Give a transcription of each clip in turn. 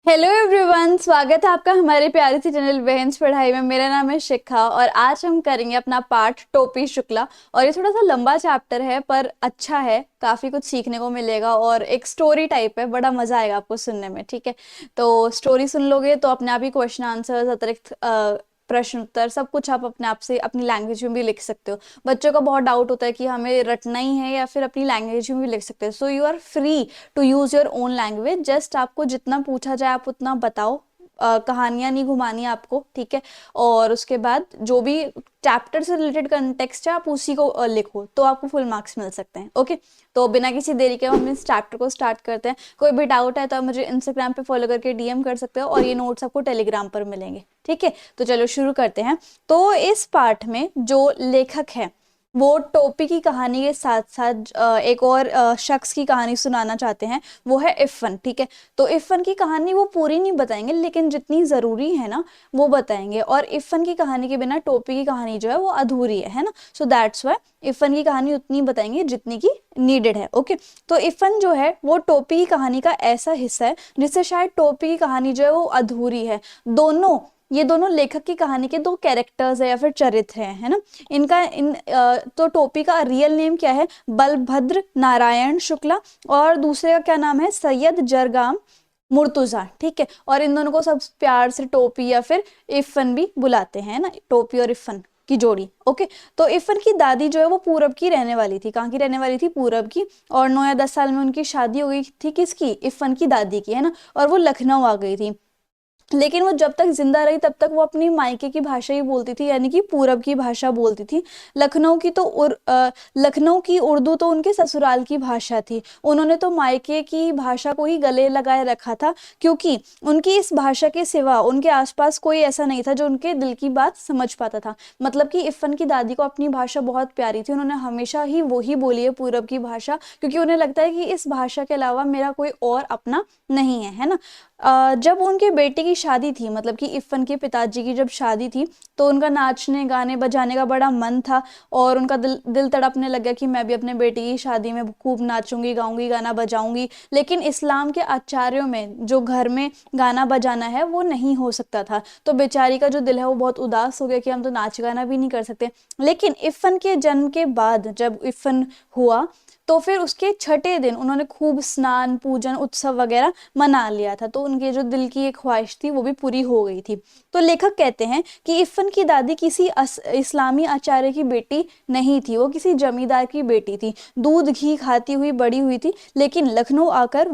Hello everyone, स्वागत है आपका हमारे प्यारे सी चैनल बहन्स पढ़ाई में। मेरा नाम है शिखा और आज हम करेंगे अपना पाठ टोपी शुक्ला। और ये थोड़ा सा लंबा चैप्टर है पर अच्छा है, काफी कुछ सीखने को मिलेगा और एक स्टोरी टाइप है, बड़ा मजा आएगा आपको सुनने में। ठीक है, तो स्टोरी सुन लोगे तो अपने आप ही क्वेश्चन आंसर अतिरिक्त प्रश्न उत्तर सब कुछ आप अपने आप से अपनी लैंग्वेज में भी लिख सकते हो। बच्चों का बहुत डाउट होता है कि हमें रटना ही है या फिर अपनी लैंग्वेज में भी लिख सकते हो। So you are free to use your own language. Just आपको जितना पूछा जाए आप उतना बताओ। कहानियां नहीं घुमानी है आपको, ठीक है। और उसके बाद जो भी चैप्टर से रिलेटेड कंटेक्स्ट है आप उसी को लिखो तो आपको फुल मार्क्स मिल सकते हैं। ओके, तो बिना किसी देरी के हम इस चैप्टर को स्टार्ट करते हैं। कोई भी डाउट है तो आप मुझे इंस्टाग्राम पे फॉलो करके डीएम कर सकते हो और ये नोट्स आपको टेलीग्राम पर मिलेंगे। ठीक है, तो चलो शुरू करते हैं। तो इस पाठ में जो लेखक है वो टोपी की कहानी के साथ साथ एक और शख्स की कहानी सुनाना चाहते हैं, वो है इफ़न। ठीक है, तो इफ़न की कहानी वो पूरी नहीं बताएंगे लेकिन जितनी ज़रूरी है ना वो बताएंगे। और इफ़न की कहानी के बिना टोपी की कहानी जो है वो अधूरी है ना। सो दैट्स वाई इफ़न की कहानी उतनी बताएंगे जितनी की नीडेड है। ओके, तो इफ़न जो है वो टोपी की कहानी का ऐसा हिस्सा है जिससे शायद टोपी की कहानी जो है वो अधूरी है। ये दोनों लेखक की कहानी के दो कैरेक्टर्स है या फिर चरित्र हैं, है ना। इनका तो टोपी का रियल नेम क्या है? बलभद्र नारायण शुक्ला। और दूसरे का क्या नाम है? सैयद जरगाम मुर्तुजा। ठीक है, और इन दोनों को सब प्यार से टोपी या फिर इफ़न भी बुलाते हैं ना, टोपी और इफ़न की जोड़ी। ओके, तो इफ़न की दादी जो है वो पूरब की रहने वाली थी। कहाँ की रहने वाली थी? पूरब की। और 9 या 10 साल में उनकी शादी हो गई थी। किसकी? इफ़न की दादी की, है ना। और वो लखनऊ आ गई थी। लेकिन वो जब तक जिंदा रही तब तक वो अपनी मायके की भाषा ही बोलती थी, यानी कि पूरब की भाषा बोलती थी। लखनऊ की उर्दू तो उनके ससुराल की भाषा थी। उन्होंने तो मायके की भाषा को ही गले लगाए रखा था, क्योंकि उनकी इस भाषा के सिवा उनके आसपास कोई ऐसा नहीं था जो उनके दिल की बात समझ पाता था। मतलब कि इफ़न की दादी को अपनी भाषा बहुत प्यारी थी, उन्होंने हमेशा ही वही बोली है, पूरब की भाषा, क्योंकि उन्हें लगता है कि इस भाषा के अलावा मेरा कोई और अपना नहीं है ना। जब उनके बेटे की शादी थी, मतलब कि इफ़न के पिताजी की जब शादी थी, तो उनका नाचने गाने बजाने का बड़ा मन था। और उनका दिल दिल तड़पने लगा कि मैं भी अपने बेटे की शादी में खूब नाचूंगी, गाऊंगी, गाना बजाऊंगी। लेकिन इस्लाम के आचार्यों में जो घर में गाना बजाना है वो नहीं हो सकता था। तो बेचारी का जो दिल है वो बहुत उदास हो गया कि हम तो नाच गाना भी नहीं कर सकते। लेकिन इफ़न के जन्म के बाद जब इफ़न हुआ तो फिर उसके छठे दिन उन्होंने खूब स्नान पूजन उत्सव वगैरह मना लिया था। तो उनके जो दिल की एक ख्वाहिश थी वो भी पूरी हो गई थी। तो लेखक कहते हैं कि इफ़न की दादी किसी इस्लामी आचार्य की बेटी नहीं थी, वो किसी जमींदार की बेटी थी। दूध घी खाती हुई बड़ी हुई थी, लेकिन लखनऊ आकर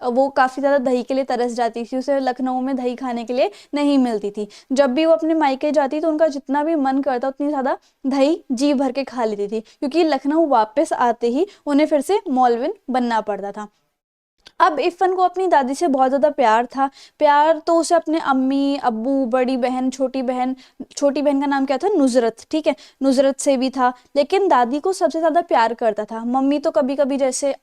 वो काफी ज्यादा दही के लिए तरस जाती थी। उसे लखनऊ में दही खाने के लिए नहीं मिलती थी। जब भी वो अपने मायके जाती तो उनका जितना भी मन करता उतनी ज्यादा दही जी भर के खा लेती थी, क्योंकि लखनऊ वापस आते ही उन्हें फिर से मौलविन बनना पड़ता था। अब इफ़न को अपनी दादी से बहुत ज़्यादा प्यार था। प्यार तो उसे अपने अम्मी अब्बू बड़ी बहन छोटी बहन का नाम क्या था? नुजरत। ठीक है, नुजरत से भी था। लेकिन दादी को सबसे ज़्यादा प्यार करता था। अम्मी तो कभी कभी जैसे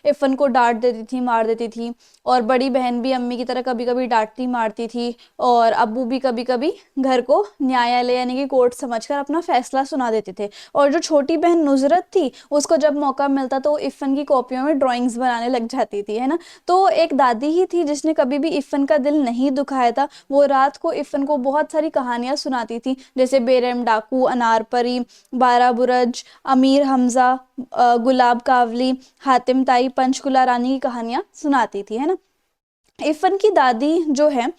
इफ़न को डांट देती थी, मार देती थी। और बड़ी बहन भी अम्मी की तरह कभी कभी डांटती मारती थी। और अब्बू भी कभी कभी घर को न्यायालय यानी कि कोर्ट समझकर अपना फैसला सुना देते थे। और जो छोटी बहन नुजरत थी उसको जब मौका मिलता तो वो इफ़न की कॉपियों में ड्राइंग्स बनाने लग जाती थी, है ना। तो एक दादी ही थी जिसने कभी भी इफ़न का दिल नहीं दुखाया था। वो रात को इफ़न को बहुत सारी कहानियां सुनाती थी, जैसे बेरहम डाकू, अनारपरी, बारह बुरज, अमीर हमजा, गुलाब कावली, हातिम ताई, पंचकुला रानी की कहानियां सुनाती थी, है ना। इफ़न की दादी जो है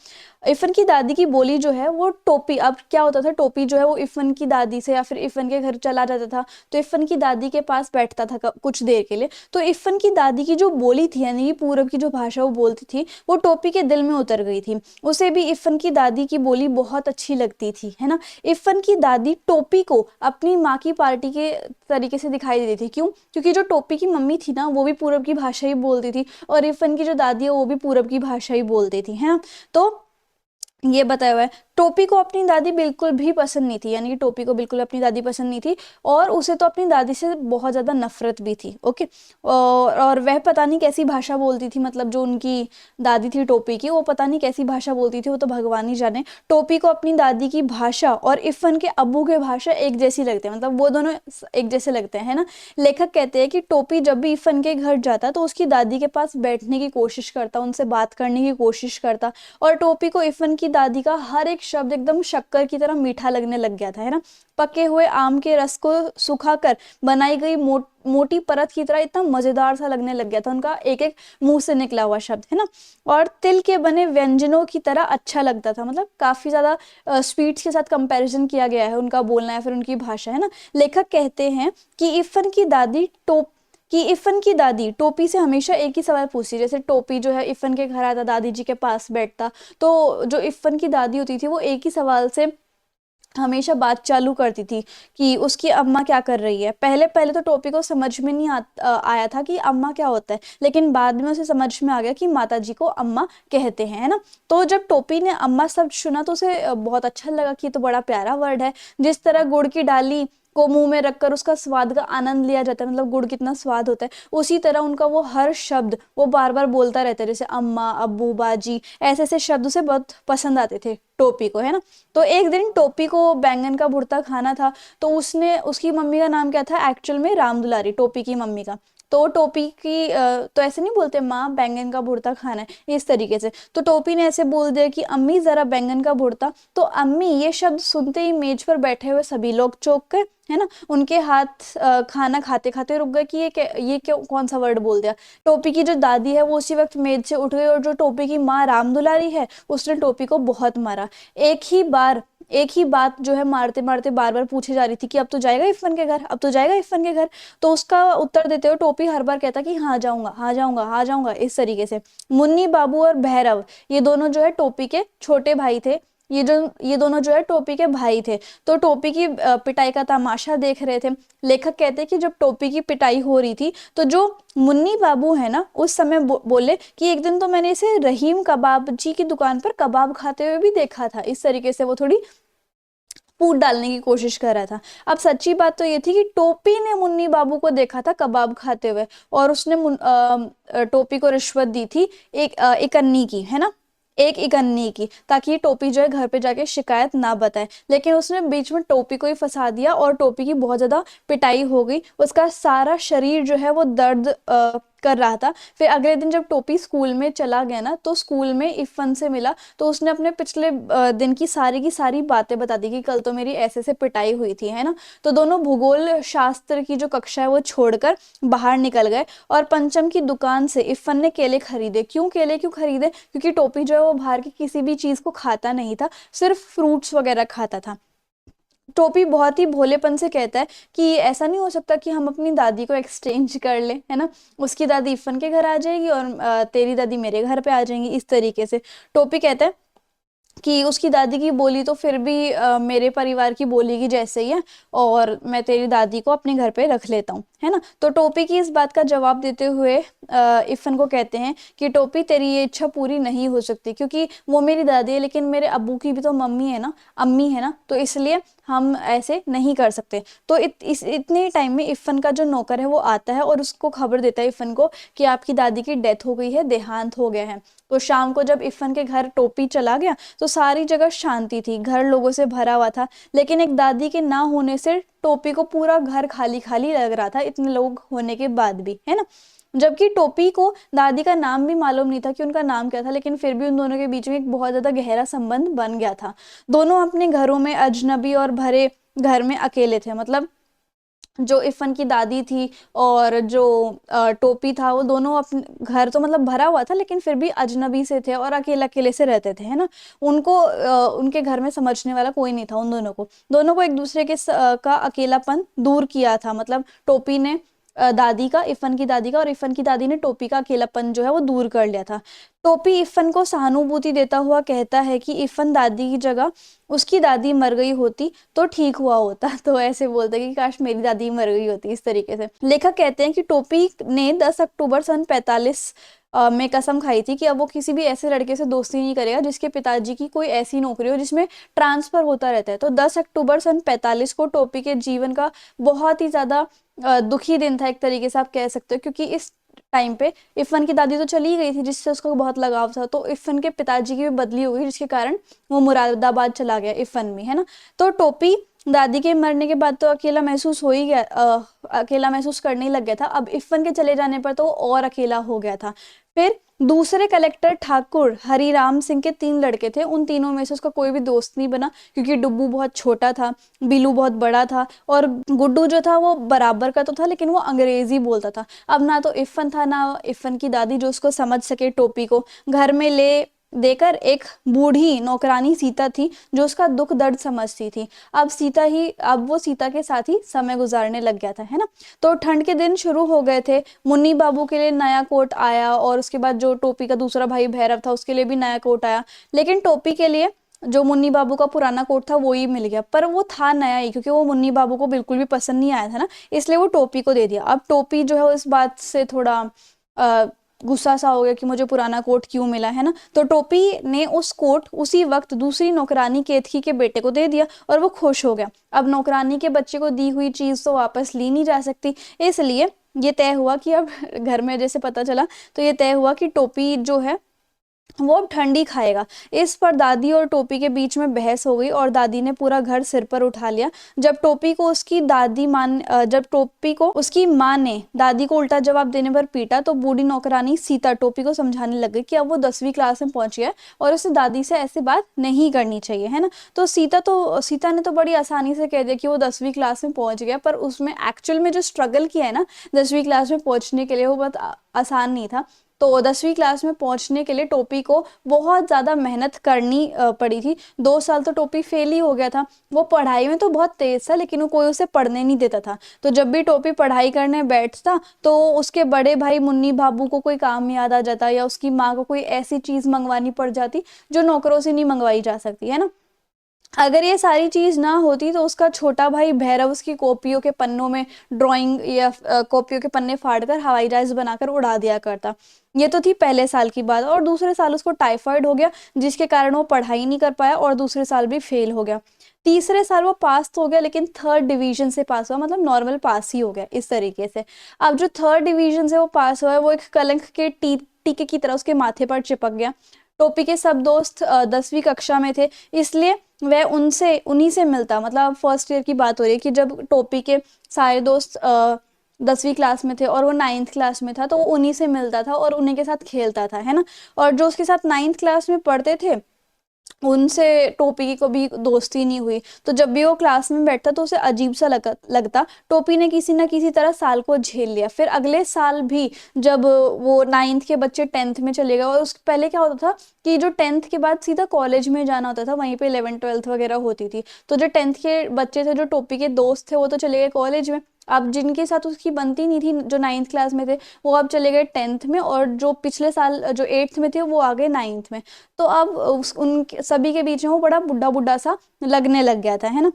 इफ़न की दादी की बोली जो है वो टोपी। अब क्या होता था, टोपी जो है वो इफ़न की दादी से या फिर इफ़न के घर चला जाता था तो इफ़न की दादी के पास बैठता था कुछ देर के लिए। तो इफ़न की दादी की जो बोली थी यानी कि पूरब की जो भाषा वो बोलती थी वो टोपी के दिल में उतर गई थी। उसे भी इफ़न की दादी की बोली बहुत अच्छी लगती थी, है ना। इफ़न की दादी टोपी को अपनी माँ की पार्टी के तरीके से दिखाई देती थी। क्यों? क्योंकि जो टोपी की मम्मी थी ना वो भी पूरब की भाषा ही बोलती थी और इफ़न की जो दादी है वो भी पूरब की भाषा ही बोलती थी, है ना। तो ये बताया हुआ है। टोपी को अपनी दादी बिल्कुल भी पसंद नहीं थी, यानी कि टोपी को बिल्कुल अपनी दादी पसंद नहीं थी, और उसे तो अपनी दादी से बहुत ज़्यादा नफरत भी थी। ओके। और वह पता नहीं कैसी भाषा बोलती थी, मतलब जो उनकी दादी थी टोपी की, वो पता नहीं कैसी भाषा बोलती थी, वो तो भगवान ही जाने। टोपी को अपनी दादी की भाषा और इफ़न के अब्बू के भाषा एक जैसी लगते हैं, मतलब वो दोनों एक जैसे लगते हैं, है ना। लेखक कहते हैं कि टोपी जब भी इफ़न के घर जाता तो उसकी दादी के पास बैठने की कोशिश करता, उनसे बात करने की कोशिश करता, और टोपी को इफ़न की दादी का हर एक शब्द एकदम शक्कर की तरह मीठा लगने लग गया था, है ना। पके हुए आम के रस को सुखाकर बनाई गई मोटी परत की तरह इतना मजेदार सा लगने लग गया था उनका एक एक मुंह से निकला हुआ शब्द, है ना। और तिल के बने व्यंजनों की तरह अच्छा लगता था, मतलब काफी ज्यादा स्वीट्स के साथ कंपैरिजन किया गया है उनका बोलना, है फिर उनकी भाषा, है ना। लेखक कहते हैं कि इफ़न की दादी टोपी से हमेशा एक ही सवाल पूछती, जैसे टोपी जो है इफ़न के घर आता, दादी जी के पास बैठता, तो जो इफ़न की दादी होती थी वो एक ही सवाल से हमेशा बात चालू करती थी कि उसकी अम्मा क्या कर रही है। पहले पहले तो टोपी को समझ में नहीं आया था कि अम्मा क्या होता है, लेकिन बाद में उसे समझ में आ गया कि माता जी को अम्मा कहते हैं, है ना। तो जब टोपी ने अम्मा शब्द सुना तो उसे बहुत अच्छा लगा कि ये तो बड़ा प्यारा वर्ड है। जिस तरह गुड़ की डाली को मुंह में रखकर उसका स्वाद का आनंद लिया जाता है, मतलब गुड़ कितना स्वाद होता है, उसी तरह उनका वो हर शब्द वो बार बार बोलता रहता है, जैसे अम्मा, अब्बू, बाजी, ऐसे ऐसे शब्द उसे बहुत पसंद आते थे टोपी को, है ना। तो एक दिन टोपी को बैंगन का भुर्ता खाना था, तो उसने उसकी मम्मी का नाम क्या था एक्चुअल में, राम दुलारी, टोपी की मम्मी का। तो टोपी की तो ऐसे नहीं बोलते माँ बैंगन का भुर्ता खाना है इस तरीके से, तो टोपी ने ऐसे बोल दिया कि अम्मी जरा बैंगन का भुर्ता। तो अम्मी ये शब्द सुनते ही मेज पर बैठे हुए सभी लोग चौंक गए, है ना। उनके हाथ खाना खाते खाते रुक गए कि ये क्यों, कौन सा वर्ड बोल दिया। टोपी की जो दादी है वो उसी वक्त मेज से उठ गई, और जो टोपी की माँ राम दुलारी है उसने टोपी को बहुत मारा। एक ही बात जो है मारते मारते बार बार पूछे जा रही थी कि अब तो जाएगा इरफान के घर, अब तो जाएगा इरफान के घर। तो उसका उत्तर देते हुए टोपी हर बार कहता कि हाँ जाऊंगा, हाँ जाऊंगा, हाँ जाऊंगा, इस तरीके से। मुन्नी बाबू और भैरव, ये दोनों जो है टोपी के छोटे भाई थे। ये दोनों जो है टोपी के भाई थे, तो टोपी की पिटाई का तमाशा देख रहे थे। लेखक कहते हैं कि जब टोपी की पिटाई हो रही थी तो जो मुन्नी बाबू है ना उस समय बोले कि एक दिन तो मैंने इसे रहीम कबाब जी की दुकान पर कबाब खाते हुए भी देखा था। इस तरीके से वो थोड़ी फूट डालने की कोशिश कर रहा था। अब सच्ची बात तो ये थी कि टोपी ने मुन्नी बाबू को देखा था कबाब खाते हुए, और उसने टोपी को रिश्वत दी थी एक अन्नी की, है ना, एक इकन्नी की, ताकि ये टोपी जो है घर पे जाके शिकायत ना बताए। लेकिन उसने बीच में टोपी को ही फंसा दिया और टोपी की बहुत ज्यादा पिटाई हो गई, उसका सारा शरीर जो है वो दर्द कर रहा था। फिर अगले दिन जब टोपी स्कूल में चला गया ना, तो स्कूल में इफ़न से मिला, तो उसने अपने पिछले दिन की सारी बातें बता दी कि कल तो मेरी ऐसे से पिटाई हुई थी, है ना। तो दोनों भूगोल शास्त्र की जो कक्षा है वो छोड़कर बाहर निकल गए, और पंचम की दुकान से इफ़न ने केले खरीदे। क्यों खरीदे, क्योंकि टोपी जो है वो बाहर की किसी भी चीज को खाता नहीं था, सिर्फ फ्रूट्स वगैरह खाता था। टोपी बहुत ही भोलेपन से कहता है कि ऐसा नहीं हो सकता कि हम अपनी दादी को एक्सचेंज कर ले, है ना। उसकी दादी इफ़न के घर आ जाएगी और तेरी दादी मेरे घर पे आ जाएंगी, इस तरीके से। टोपी कहता है कि उसकी दादी की बोली तो फिर भी मेरे परिवार की बोली की जैसे ही है, और मैं तेरी दादी को अपने घर पे रख लेता हूँ, है ना। तो टोपी की इस बात का जवाब देते हुए इफ़न को कहते हैं कि टोपी तेरी ये इच्छा पूरी नहीं हो सकती, क्योंकि वो मेरी दादी है लेकिन मेरे अब्बू की भी तो मम्मी है ना, अम्मी है ना, तो इसलिए हम ऐसे नहीं कर सकते। तो इतने टाइम में इफ़न का जो नौकर है वो आता है और उसको खबर देता है इफ़न को कि आपकी दादी की डेथ हो गई है, देहांत हो गया है। तो शाम को जब इफ़न के घर टोपी चला गया तो सारी जगह शांति थी, घर लोगों से भरा हुआ था, लेकिन एक दादी के ना होने से टोपी को पूरा घर खाली खाली लग रहा था, इतने लोग होने के बाद भी, है ना। जबकि टोपी को दादी का नाम भी मालूम नहीं था कि उनका नाम क्या था, लेकिन फिर भी उन दोनों के बीच में एक बहुत ज्यादा गहरा संबंध बन गया था। दोनों अपने घरों में अजनबी और भरे घर में अकेले थे, मतलब जो इफ़न की दादी थी और जो टोपी था, वो दोनों अपने घर तो मतलब भरा हुआ था, लेकिन फिर भी अजनबी से थे और अकेले अकेले से रहते थे, है ना। उनको उनके घर में समझने वाला कोई नहीं था, उन दोनों को एक दूसरे का अकेलापन दूर किया था, मतलब टोपी ने दादी का, इफ़न की दादी का, और इफ़न की दादी ने टोपी का अकेलापन जो है वो दूर कर लिया था। टोपी इफ़न को सहानुभूति देता हुआ कहता है कि इफ़न दादी की जगह उसकी दादी मर गई होती तो ठीक हुआ होता। तो ऐसे बोलते कि काश मेरी दादी मर गई होती, इस तरीके से। लेखक कहते हैं कि टोपी ने 10 अक्टूबर सन 45 में कसम खाई थी कि अब वो किसी भी ऐसे लड़के से दोस्ती नहीं करेगा जिसके पिताजी की कोई ऐसी नौकरी हो जिसमें ट्रांसफर होता रहता है। तो 10 अक्टूबर सन 45 को टोपी के जीवन का बहुत ही ज्यादा दुखी दिन था, एक तरीके से आप कह सकते हो, क्योंकि इस टाइम पे इरफान की दादी तो चली गई थी जिससे उसका बहुत लगाव था, तो इरफान के पिताजी की भी बदली हो गई जिसके कारण वो मुरादाबाद चला गया इरफान भी, है ना। तो टोपी दादी के मरने के बाद तो अकेला महसूस हो ही गया, अकेला महसूस करने ही लग गया था। अब इरफान के चले जाने पर तो वो और अकेला हो गया था। फिर दूसरे कलेक्टर ठाकुर हरिराम सिंह के 3 लड़के थे, उन तीनों में से उसका कोई भी दोस्त नहीं बना, क्योंकि डुब्बू बहुत छोटा था, बिल्लू बहुत बड़ा था, और गुड्डू जो था वो बराबर का तो था लेकिन वो अंग्रेजी बोलता था। अब ना तो इरफान था ना इरफान की दादी जो उसको समझ सके टोपी को। घर में ले देकर एक बूढ़ी नौकरानी सीता थी जो उसका दुख दर्द समझती थी। अब वो सीता के साथ ही समय गुजारने लग गया था, है ना। तो ठंड के दिन शुरू हो गए थे। मुन्नी बाबू के लिए नया कोट आया, और उसके बाद जो टोपी का दूसरा भाई भैरव था उसके लिए भी नया कोट आया, लेकिन टोपी के लिए जो मुन्नी बाबू का पुराना कोट था वो ही मिल गया, पर वो था नया ही, क्योंकि वो मुन्नी बाबू को बिल्कुल भी पसंद नहीं आया था ना, इसलिए वो टोपी को दे दिया। अब टोपी जो है वो इस बात से थोड़ा आ, गुस्सा सा हो गया कि मुझे पुराना कोट क्यों मिला, है ना। तो टोपी ने उस कोट उसी वक्त दूसरी नौकरानी केतकी के बेटे को दे दिया और वो खुश हो गया। अब नौकरानी के बच्चे को दी हुई चीज तो वापस ली नहीं जा सकती, इसलिए ये तय हुआ कि अब घर में जैसे पता चला तो ये तय हुआ कि टोपी जो है वो अब ठंडी खाएगा। इस पर दादी और टोपी के बीच में बहस हो गई और दादी ने पूरा घर सिर पर उठा लिया। जब टोपी को उसकी माँ ने दादी को उल्टा जवाब देने पर पीटा तो बूढ़ी नौकरानी सीता टोपी को समझाने लग गई कि अब वो 10वीं क्लास में पहुंच गया है और उसे दादी से ऐसी बात नहीं करनी चाहिए, है ना। तो सीता ने तो बड़ी आसानी से कह दिया कि वो 10वीं क्लास में पहुंच गया, पर उसमें एक्चुअल में जो स्ट्रगल किया है ना 10वीं क्लास में पहुंचने के लिए वो बहुत आसान नहीं था। तो 10वीं क्लास में पहुंचने के लिए टोपी को बहुत ज़्यादा मेहनत करनी पड़ी थी। 2 साल तो टोपी फेल ही हो गया था। वो पढ़ाई में तो बहुत तेज था लेकिन वो कोई उसे पढ़ने नहीं देता था। तो जब भी टोपी पढ़ाई करने बैठता तो उसके बड़े भाई मुन्नी बाबू को कोई काम याद आ जाता या उसकी माँ को कोई ऐसी चीज़ मंगवानी पड़ जाती जो नौकरों से नहीं मंगवाई जा सकती, है ना। अगर ये सारी चीज ना होती तो उसका छोटा भाई भैरव उसकी कॉपियों के पन्नों में ड्राइंग या कॉपियों के पन्ने फाड़कर हवाई जहाज बनाकर उड़ा दिया करता। ये तो थी पहले साल की बात, और दूसरे साल उसको टाइफाइड हो गया जिसके कारण वो पढ़ाई नहीं कर पाया और दूसरे साल भी फेल हो गया। तीसरे साल वो पास तो हो गया लेकिन 3rd डिवीजन से पास हुआ, मतलब नॉर्मल पास ही हो गया इस तरीके से। अब जो 3rd डिवीजन से वो पास हुआ है वो एक कलंक के टीके की तरह उसके माथे पर चिपक गया। टोपी के सब दोस्त 10वीं कक्षा में थे, इसलिए वह उनसे उन्हीं से मिलता। मतलब फर्स्ट ईयर की बात हो रही है कि जब टोपी के सारे दोस्त 10वीं क्लास में थे और वो 9th क्लास में था तो वो उन्हीं से मिलता था और उन्हीं के साथ खेलता था, है ना। और जो उसके साथ 9th क्लास में पढ़ते थे उनसे टोपी की कभी दोस्ती नहीं हुई। तो जब भी वो क्लास में बैठता तो उसे अजीब सा लगता। टोपी ने किसी ना किसी तरह साल को झेल लिया। फिर अगले साल भी जब वो 9th के बच्चे 10th में चले गए, और उस पहले क्या होता था कि जो 10th के बाद सीधा कॉलेज में जाना होता था, वहीं पे 11th 12th वगैरह होती थी। तो जो 10th के बच्चे थे जो टोपी के दोस्त थे वो तो चले गए कॉलेज में। अब जिनके साथ उसकी बनती नहीं थी जो 9th क्लास में थे वो अब चले गए 10th में, और जो पिछले साल जो 8th में थे वो आ गए 9th में। तो अब उन सभी के बीच में वो बड़ा बुढ़ा बुढ़ा सा लगने लग गया था, है ना।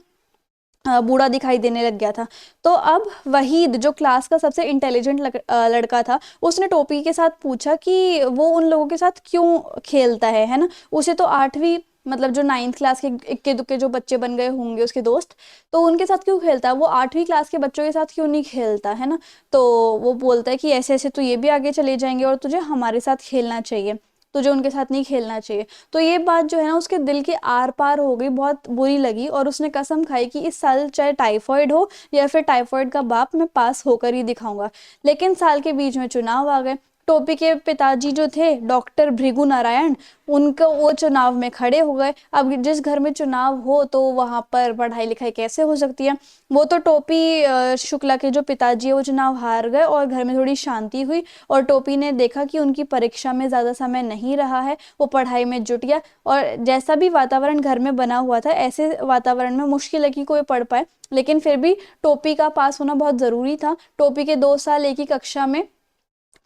बूढ़ा दिखाई देने लग गया था। तो अब वहीद जो क्लास का सबसे इंटेलिजेंट लड़का था उसने टोपी के साथ पूछा कि वो उन लोगों के साथ क्यों खेलता है ना। उसे तो 8वीं मतलब जो 9th क्लास के इक्के दुक्के जो बच्चे बन गए होंगे उसके दोस्त, तो उनके साथ क्यों खेलता है, वो 8वीं क्लास के बच्चों के साथ क्यों नहीं खेलता, है ना। तो वो बोलता है कि ऐसे ऐसे तो ये भी आगे चले जाएंगे और तुझे हमारे साथ खेलना चाहिए, तुझे उनके साथ नहीं खेलना चाहिए। तो ये बात जो है ना उसके दिल के आर पार हो गई, बहुत बुरी लगी, और उसने कसम खाई कि इस साल चाहे टाइफॉइड हो या फिर टाइफॉइड का बाप, मैं पास होकर ही दिखाऊंगा। लेकिन साल के बीच में चुनाव आ गए। टोपी के पिताजी जो थे डॉक्टर भृगु नारायण, उनको वो चुनाव में खड़े हो गए। अब जिस घर में चुनाव हो तो वहां पर पढ़ाई लिखाई कैसे हो सकती है। वो तो टोपी शुक्ला के जो पिताजी है वो चुनाव हार गए और घर में थोड़ी शांति हुई, और टोपी ने देखा कि उनकी परीक्षा में ज्यादा समय नहीं रहा है, वो पढ़ाई में जुट गया। और जैसा भी वातावरण घर में बना हुआ था ऐसे वातावरण में मुश्किल है कि कोई पढ़ पाए, लेकिन फिर भी टोपी का पास होना बहुत जरूरी था। टोपी के 2 साल एक ही कक्षा में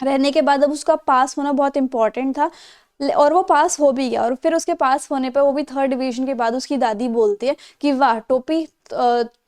रहने के बाद अब उसका पास होना बहुत इंपॉर्टेंट था, और वो पास हो भी गया। और फिर उसके पास होने पर वो भी 3rd डिवीजन के बाद उसकी दादी बोलती है कि वाह टोपी,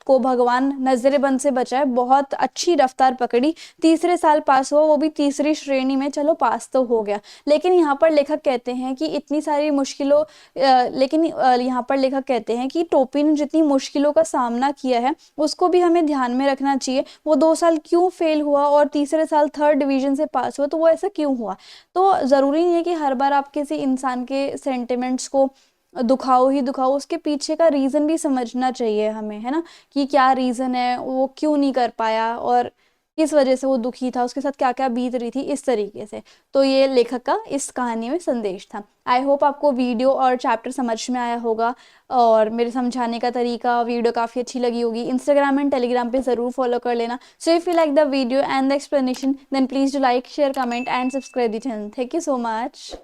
को भगवान नजरेबंद से बचाए, बहुत अच्छी रफ्तार पकड़ी, तीसरे साल पास हुआ, वो भी तीसरी श्रेणी में, चलो पास तो हो गया। लेकिन यहाँ पर लेखक कहते हैं कि इतनी सारी मुश्किलों यहाँ पर लेखक कहते हैं कि टोपी ने जितनी मुश्किलों का सामना किया है उसको भी हमें ध्यान में रखना चाहिए। वो 2 साल क्यों फेल हुआ और तीसरे साल थर्ड डिवीजन से पास हुआ, तो वो ऐसा क्यों हुआ। तो ज़रूरी नहीं है कि हर बार आप किसी इंसान के सेंटिमेंट्स को दुखाओ ही दुखाओ, उसके पीछे का रीज़न भी समझना चाहिए हमें, है ना, कि क्या रीज़न है, वो क्यों नहीं कर पाया और किस वजह से वो दुखी था, उसके साथ क्या क्या बीत रही थी, इस तरीके से। तो ये लेखक का इस कहानी में संदेश था। आई होप आपको वीडियो और चैप्टर समझ में आया होगा और मेरे समझाने का तरीका, वीडियो काफ़ी अच्छी लगी होगी। इंस्टाग्राम एंड टेलीग्राम पे ज़रूर फॉलो कर लेना। So if you like the video and the explanation then please do like, share, comment and subscribe the channel. Thank you so much.